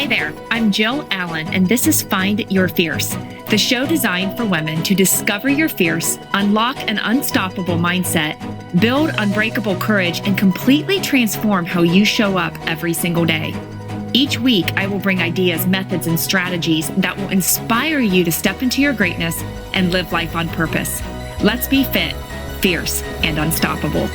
Hi there, I'm Jill Allen, and this is Find Your Fierce, the show designed for women to discover your fierce, unlock an unstoppable mindset, build unbreakable courage, and completely transform how you show up every single day. Each week, I will bring ideas, methods, and strategies that will inspire you to step into your greatness and live life on purpose. Let's be fit, fierce, and unstoppable.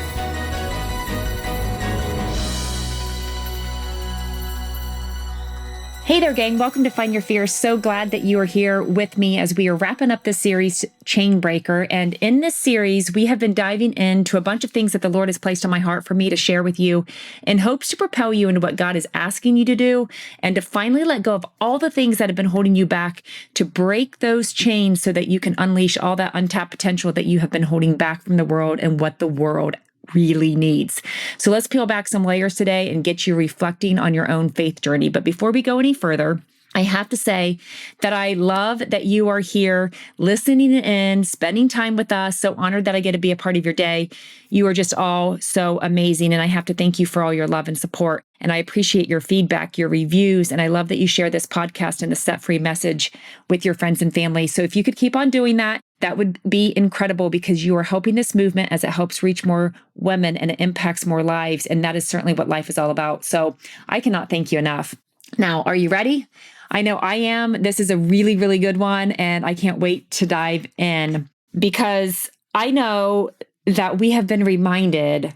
Hey there, gang. Welcome to Find Your Fierce. So glad that you are here with me as we are wrapping up this series, Chainbreaker. And in this series, we have been diving into a bunch of things that the Lord has placed on my heart for me to share with you in hopes to propel you into what God is asking you to do and to finally let go of all the things that have been holding you back, to break those chains so that you can unleash all that untapped potential that you have been holding back from the world and what the world really needs. So let's peel back some layers today and get you reflecting on your own faith journey. But before we go any further, I have to say that I love that you are here listening in, spending time with us. So honored that I get to be a part of your day. You are just all so amazing. And I have to thank you for all your love and support. And I appreciate your feedback, your reviews. And I love that you share this podcast and the Set Free message with your friends and family. So if you could keep on doing that, that would be incredible, because you are helping this movement as it helps reach more women and it impacts more lives. And that is certainly what life is all about. So I cannot thank you enough. Now, are you ready? I know I am. This is a really, really good one, and I can't wait to dive in, because I know that we have been reminded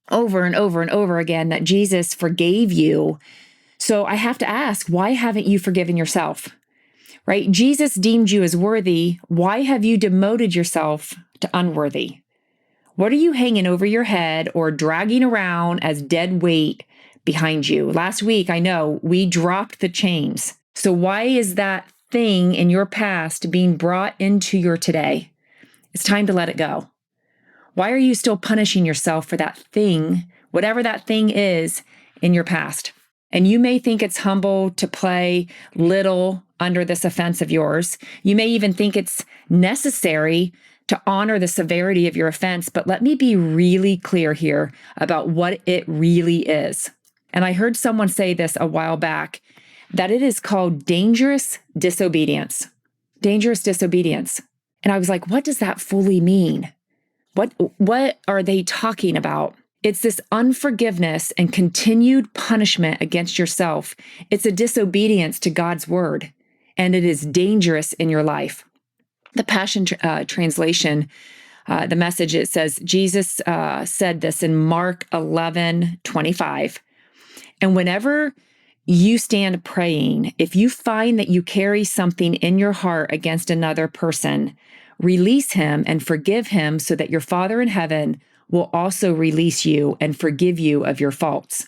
over and over and over again that Jesus forgave you. So I have to ask, why haven't you forgiven yourself? Right? Jesus deemed you as worthy. Why have you demoted yourself to unworthy? What are you hanging over your head or dragging around as dead weight behind you? Last week, I know we dropped the chains. So why is that thing in your past being brought into your today? It's time to let it go. Why are you still punishing yourself for that thing, whatever that thing is in your past? And you may think it's humble to play little under this offense of yours. You may even think it's necessary to honor the severity of your offense. But let me be really clear here about what it really is. And I heard someone say this a while back, that it is called dangerous disobedience. Dangerous disobedience. And I was like, what does that fully mean? What are they talking about? It's this unforgiveness and continued punishment against yourself. It's a disobedience to God's word, and it is dangerous in your life. The Passion Translation, the message, it says, Jesus said this in Mark 11:25. And whenever you stand praying, if you find that you carry something in your heart against another person, release him and forgive him, so that your Father in heaven will also release you and forgive you of your faults.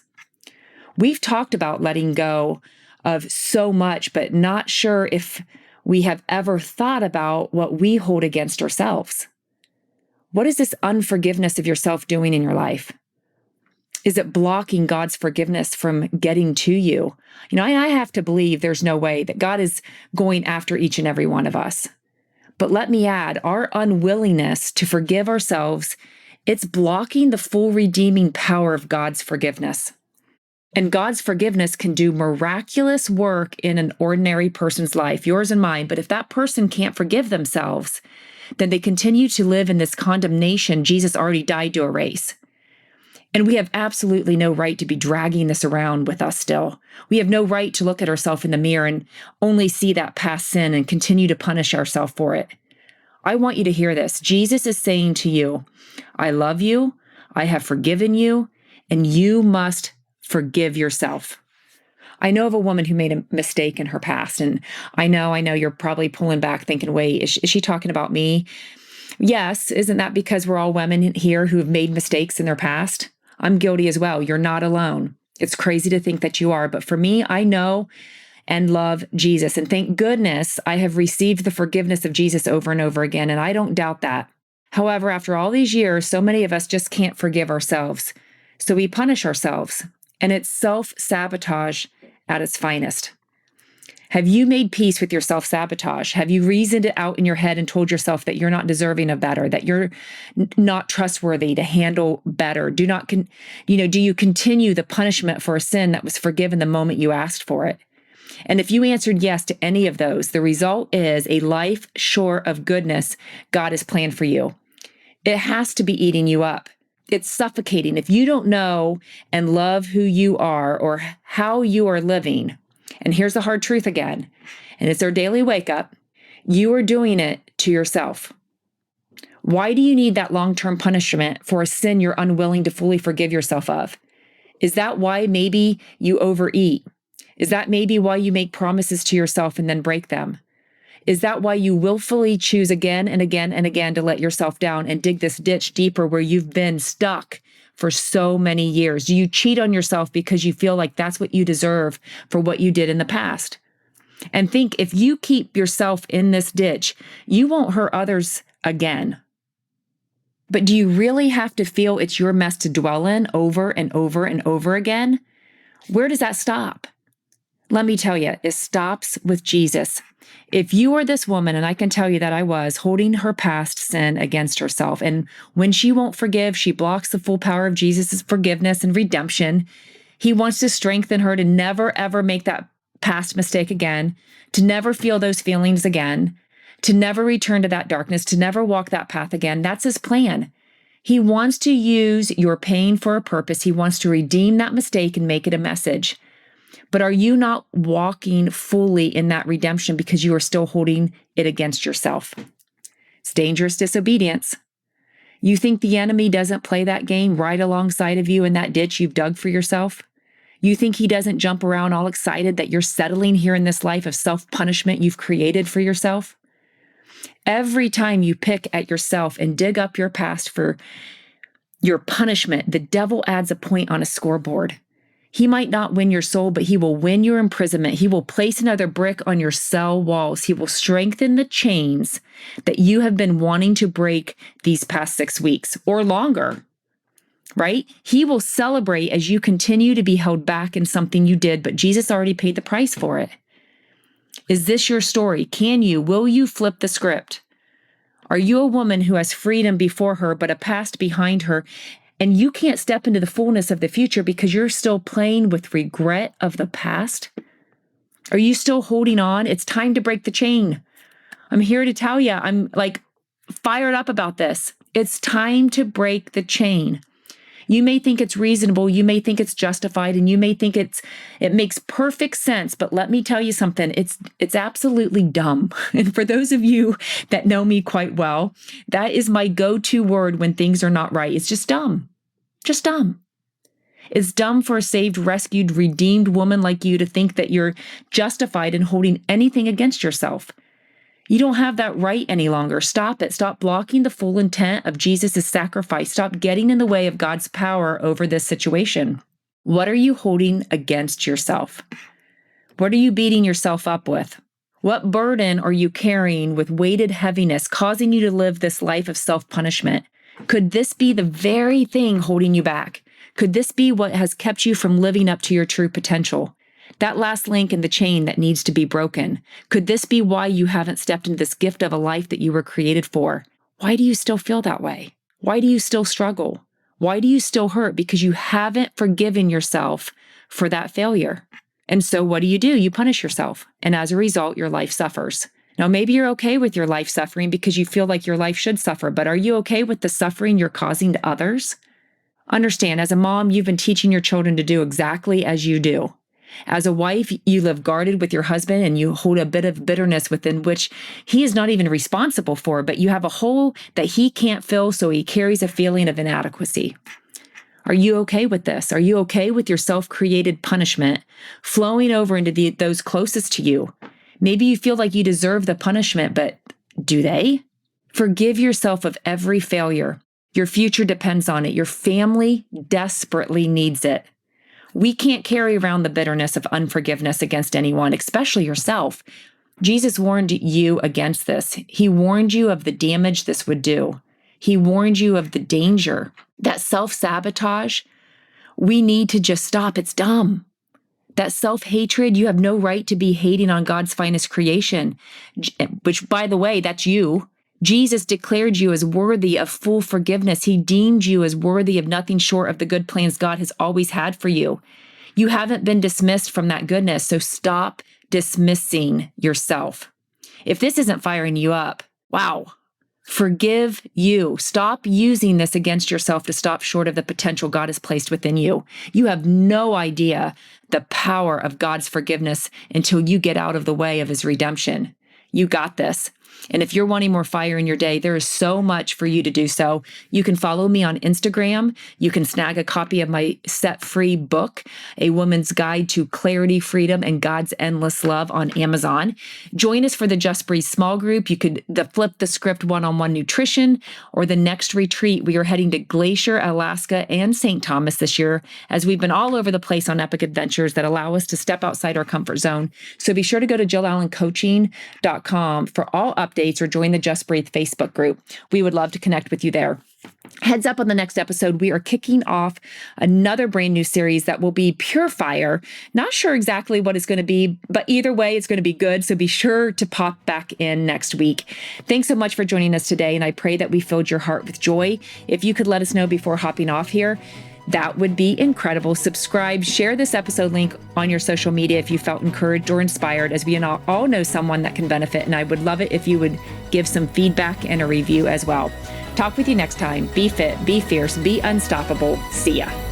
We've talked about letting go of so much, but not sure if we have ever thought about what we hold against ourselves. What is this unforgiveness of yourself doing in your life? Is it blocking God's forgiveness from getting to you? You know, I have to believe there's no way that God is going after each and every one of us. But let me add, our unwillingness to forgive ourselves, it's blocking the full redeeming power of God's forgiveness. And God's forgiveness can do miraculous work in an ordinary person's life, yours and mine. But if that person can't forgive themselves, then they continue to live in this condemnation Jesus already died to erase. And we have absolutely no right to be dragging this around with us still. We have no right to look at ourselves in the mirror and only see that past sin and continue to punish ourselves for it. I want you to hear this. Jesus is saying to you, I love you, I have forgiven you, and you must forgive yourself. I know of a woman who made a mistake in her past, and I know you're probably pulling back thinking, wait, is she talking about me? Yes, isn't that because we're all women here who have made mistakes in their past? I'm guilty as well. You're not alone. It's crazy to think that you are, but for me, I know and love Jesus. And thank goodness I have received the forgiveness of Jesus over and over again, and I don't doubt that. However, after all these years, so many of us just can't forgive ourselves. So we punish ourselves, and it's self-sabotage at its finest. Have you made peace with your self-sabotage? Have you reasoned it out in your head and told yourself that you're not deserving of better, that you're not trustworthy to handle better? Do you continue the punishment for a sin that was forgiven the moment you asked for it? And if you answered yes to any of those, the result is a life short of goodness God has planned for you. It has to be eating you up. It's suffocating. If you don't know and love who you are or how you are living, and here's the hard truth again, and it's our daily wake up, you are doing it to yourself. Why do you need that long-term punishment for a sin you're unwilling to fully forgive yourself of? Is that why maybe you overeat? Is that maybe why you make promises to yourself and then break them? Is that why you willfully choose again and again and again to let yourself down and dig this ditch deeper where you've been stuck for so many years? Do you cheat on yourself because you feel like that's what you deserve for what you did in the past? And think, if you keep yourself in this ditch, you won't hurt others again. But do you really have to feel it's your mess to dwell in over and over and over again? Where does that stop? Let me tell you, it stops with Jesus. If you are this woman, and I can tell you that I was, holding her past sin against herself, and when she won't forgive, she blocks the full power of Jesus' forgiveness and redemption. He wants to strengthen her to never, ever make that past mistake again, to never feel those feelings again, to never return to that darkness, to never walk that path again. That's his plan. He wants to use your pain for a purpose. He wants to redeem that mistake and make it a message. But are you not walking fully in that redemption because you are still holding it against yourself? It's dangerous disobedience. You think the enemy doesn't play that game right alongside of you in that ditch you've dug for yourself? You think he doesn't jump around all excited that you're settling here in this life of self-punishment you've created for yourself? Every time you pick at yourself and dig up your past for your punishment, the devil adds a point on a scoreboard. He might not win your soul, but he will win your imprisonment. He will place another brick on your cell walls. He will strengthen the chains that you have been wanting to break these past 6 weeks or longer, right? He will celebrate as you continue to be held back in something you did, but Jesus already paid the price for it. Is this your story? Will you flip the script? Are you a woman who has freedom before her, but a past behind her, and you can't step into the fullness of the future because you're still playing with regret of the past? Are you still holding on? It's time to break the chain. I'm here to tell you, I'm fired up about this. It's time to break the chain. You may think it's reasonable, you may think it's justified, and you may think it makes perfect sense, but let me tell you something, it's absolutely dumb. And for those of you that know me quite well, that is my go-to word when things are not right. It's just dumb. Just dumb. It's dumb for a saved, rescued, redeemed woman like you to think that you're justified in holding anything against yourself. You don't have that right any longer. Stop it. Stop blocking the full intent of Jesus' sacrifice. Stop getting in the way of God's power over this situation. What are you holding against yourself? What are you beating yourself up with? What burden are you carrying with weighted heaviness, causing you to live this life of self-punishment? Could this be the very thing holding you back? Could this be what has kept you from living up to your true potential? That last link in the chain that needs to be broken. Could this be why you haven't stepped into this gift of a life that you were created for? Why do you still feel that way? Why do you still struggle? Why do you still hurt? Because you haven't forgiven yourself for that failure. And so what do? You punish yourself. And as a result, your life suffers. Now, maybe you're okay with your life suffering because you feel like your life should suffer, but are you okay with the suffering you're causing to others? Understand, as a mom, you've been teaching your children to do exactly as you do. As a wife, you live guarded with your husband and you hold a bit of bitterness within which he is not even responsible for, but you have a hole that he can't fill, so he carries a feeling of inadequacy. Are you okay with this? Are you okay with your self-created punishment flowing over into those closest to you? Maybe you feel like you deserve the punishment, but do they? Forgive yourself of every failure. Your future depends on it. Your family desperately needs it. We can't carry around the bitterness of unforgiveness against anyone, especially yourself. Jesus warned you against this. He warned you of the damage this would do. He warned you of the danger. That self-sabotage, we need to just stop. It's dumb. That self-hatred, you have no right to be hating on God's finest creation, which, by the way, that's you. Jesus declared you as worthy of full forgiveness. He deemed you as worthy of nothing short of the good plans God has always had for you. You haven't been dismissed from that goodness, so stop dismissing yourself. If this isn't firing you up, wow. Forgive you. Stop using this against yourself to stop short of the potential God has placed within you. You have no idea the power of God's forgiveness until you get out of the way of his redemption. You got this. And if you're wanting more fire in your day, there is so much for you to do so. You can follow me on Instagram. You can snag a copy of my Set Free book, A Woman's Guide to Clarity, Freedom, and God's Endless Love on Amazon. Join us for the Just Breathe small group. You could flip the script one-on-one nutrition, or the next retreat. We are heading to Glacier, Alaska, and St. Thomas this year, as we've been all over the place on epic adventures that allow us to step outside our comfort zone. So be sure to go to JillAllenCoaching.com for all updates, or join the Just Breathe Facebook group. We would love to connect with you there. Heads up, on the next episode, we are kicking off another brand new series that will be pure fire. Not sure exactly what it's going to be, but either way, it's going to be good. So be sure to pop back in next week. Thanks so much for joining us today, and I pray that we filled your heart with joy. If you could let us know before hopping off here, that would be incredible. Subscribe, share this episode link on your social media if you felt encouraged or inspired, as we all know someone that can benefit. And I would love it if you would give some feedback and a review as well. Talk with you next time. Be fit, be fierce, be unstoppable. See ya.